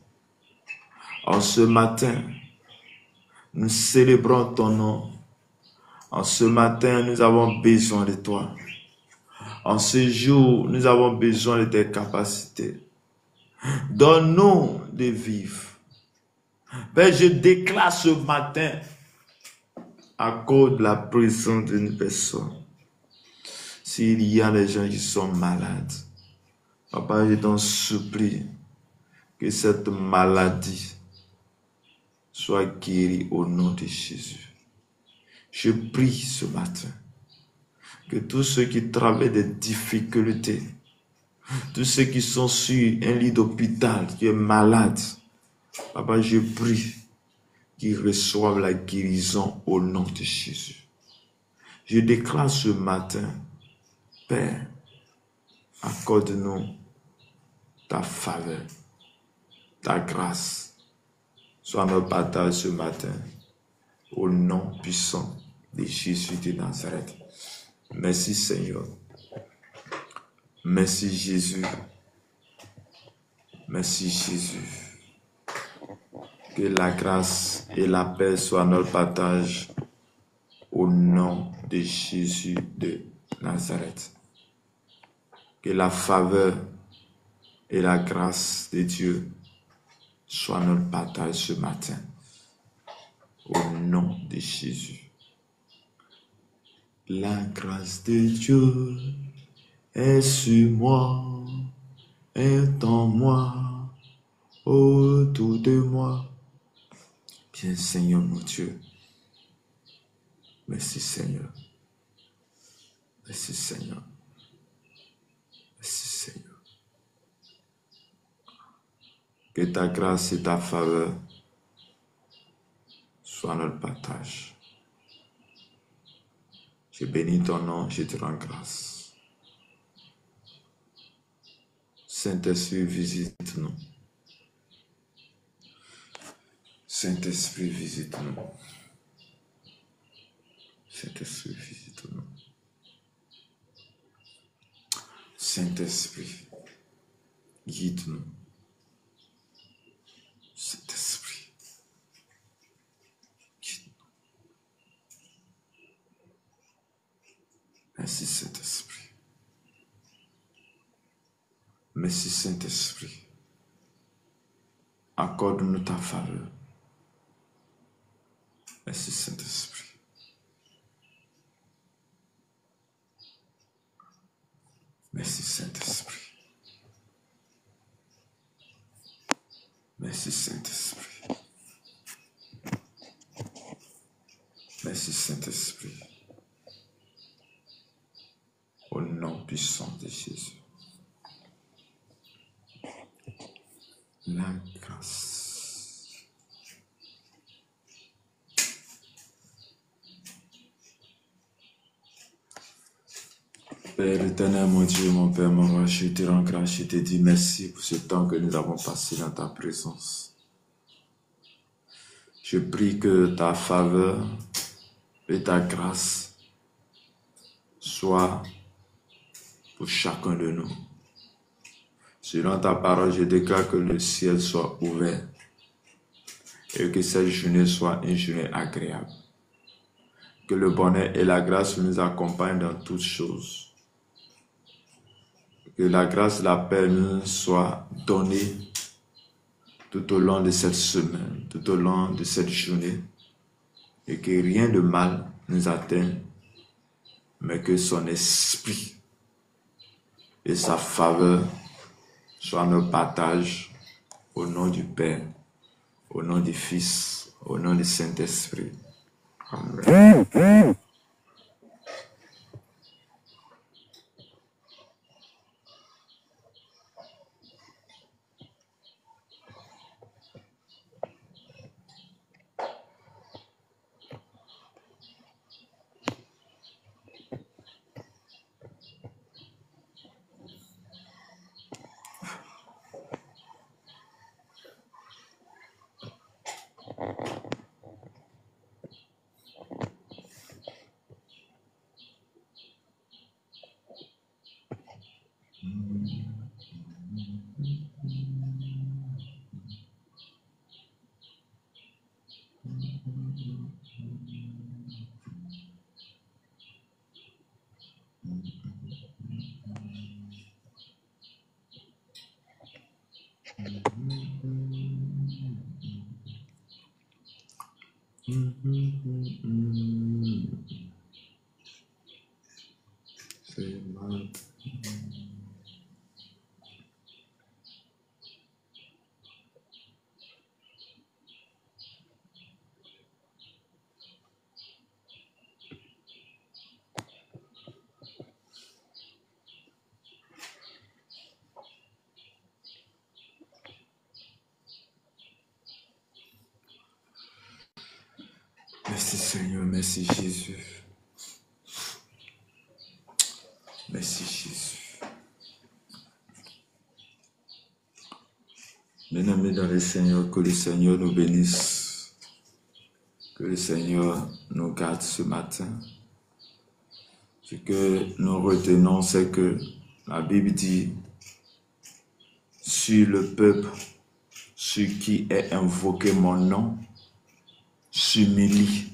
En ce matin, nous célébrons ton nom. En ce matin, nous avons besoin de toi. En ce jour, nous avons besoin de tes capacités. Donne-nous de vivre. Père, je déclare ce matin, à cause de la présence d'une personne, s'il y a des gens qui sont malades, Papa, je t'en supplie que cette maladie soit guérie au nom de Jésus. Je prie ce matin que tous ceux qui traversent des difficultés, tous ceux qui sont sur un lit d'hôpital, qui est malade, Papa, je prie qu'ils reçoivent la guérison au nom de Jésus. Je déclare ce matin, Père, accorde-nous ta faveur, ta grâce, soit notre partage ce matin, au nom puissant de Jésus de Nazareth. Merci Seigneur. Merci Jésus. Merci Jésus. Que la grâce et la paix soient notre partage au nom de Jésus de Nazareth. Que la faveur et la grâce de Dieu soient notre partage ce matin. Au nom de Jésus. La grâce de Dieu est sur moi, est en moi, autour de moi. Bien Seigneur mon Dieu. Merci Seigneur. Merci Seigneur. Merci Seigneur. Que ta grâce et ta faveur soient notre partage. Je bénis ton nom, je te rends grâce. Saint-Esprit, visite-nous. Saint-Esprit, visite-nous. Saint-Esprit, visite-nous. Saint-Esprit, guide-nous. Saint-Esprit, guide-nous. Merci Saint-Esprit. Merci Saint-Esprit. Accorde-nous ta faveur. Merci Saint-Esprit. Merci Saint-Esprit. Merci Saint-Esprit. Merci Saint-Esprit. Au nom puissant de Jésus. La grâce. Père éternel, mon Dieu, mon Père, mon roi, je te rends grâce, je te dis merci pour ce temps que nous avons passé dans ta présence. Je prie que ta faveur et ta grâce soient pour chacun de nous. Selon ta parole, je déclare que le ciel soit ouvert et que cette journée soit une journée agréable. Que le bonheur et la grâce nous accompagnent dans toutes choses. Que la grâce et la paix nous soient données tout au long de cette semaine, tout au long de cette journée, et que rien de mal nous atteigne, mais que son esprit et sa faveur soient nos partages au nom du Père, au nom du Fils, au nom du Saint-Esprit. Amen. C'est mal. Merci Seigneur, merci Jésus. Merci Jésus. Bien-aimés dans le Seigneur, que le Seigneur nous bénisse. Que le Seigneur nous garde ce matin. Ce que nous retenons, c'est que la Bible dit, sur le peuple, sur qui est invoqué mon nom, s'humilie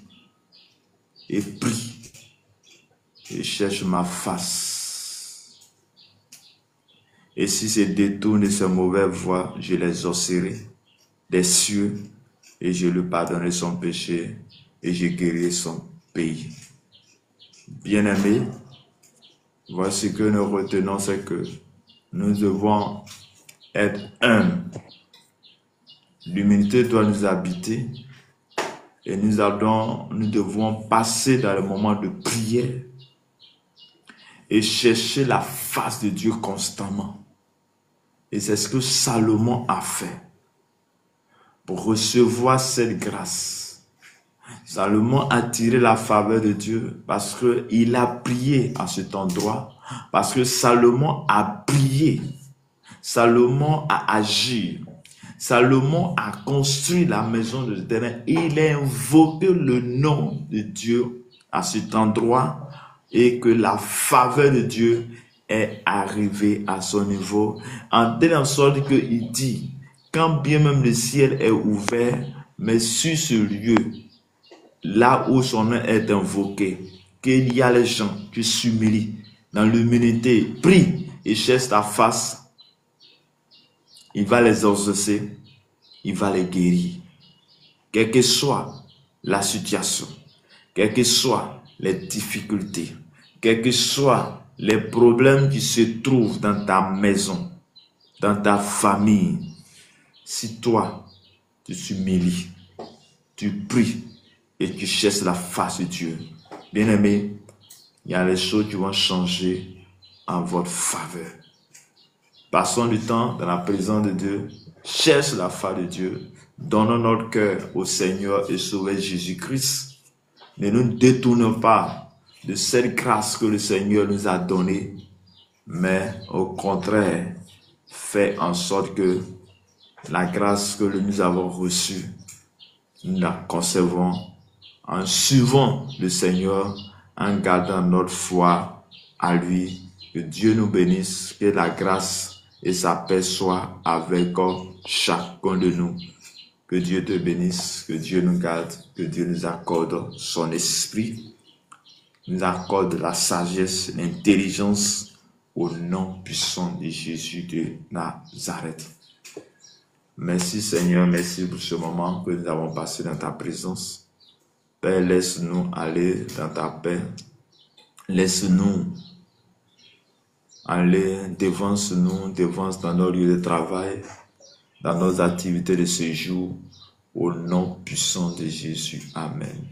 et prie et cherche ma face. Et si se détourne de ces mauvaises voies, je les osserai des cieux et je lui pardonnerai son péché et je guérirai son pays. Bien-aimés, voici que nous retenons, c'est que nous devons être humbles. L'humilité doit nous habiter et nous devons passer dans le moment de prière et chercher la face de Dieu constamment. Et c'est ce que Salomon a fait pour recevoir cette grâce. Salomon a tiré la faveur de Dieu parce qu'il a prié à cet endroit, parce que Salomon a prié, Salomon a agi, Salomon a construit la maison de l'Éternel. Il a invoqué le nom de Dieu à cet endroit et que la faveur de Dieu est arrivée à son niveau, en telle sorte qu'il dit, quand bien même le ciel est ouvert, mais sur ce lieu, là où son nom est invoqué, qu'il y a les gens qui s'humilient dans l'humilité, prient et cherchent ta face, il va les exaucer, il va les guérir. Quelle que soit la situation, quelles que soient les difficultés, quels que soient les problèmes qui se trouvent dans ta maison, dans ta famille, si toi, tu t'humilies, tu pries et tu cherches la face de Dieu, bien-aimé, il y a les choses qui vont changer en votre faveur. Passons du temps dans la présence de Dieu, cherche la face de Dieu, donnons notre cœur au Seigneur et Sauveur Jésus-Christ. Ne nous détournons pas de cette grâce que le Seigneur nous a donnée, mais au contraire, fais en sorte que la grâce que nous avons reçue, nous la conservons en suivant le Seigneur, en gardant notre foi à lui. Que Dieu nous bénisse, que la grâce et sa paix soient avec chacun de nous. Que Dieu te bénisse, que Dieu nous garde, que Dieu nous accorde son esprit, nous accorde la sagesse, l'intelligence au nom puissant de Jésus de Nazareth. Merci Seigneur, merci pour ce moment que nous avons passé dans ta présence. Père, laisse-nous aller dans ta paix. Laisse-nous aller, devance-nous, devance dans nos lieux de travail, dans nos activités de séjour, au nom puissant de Jésus. Amen.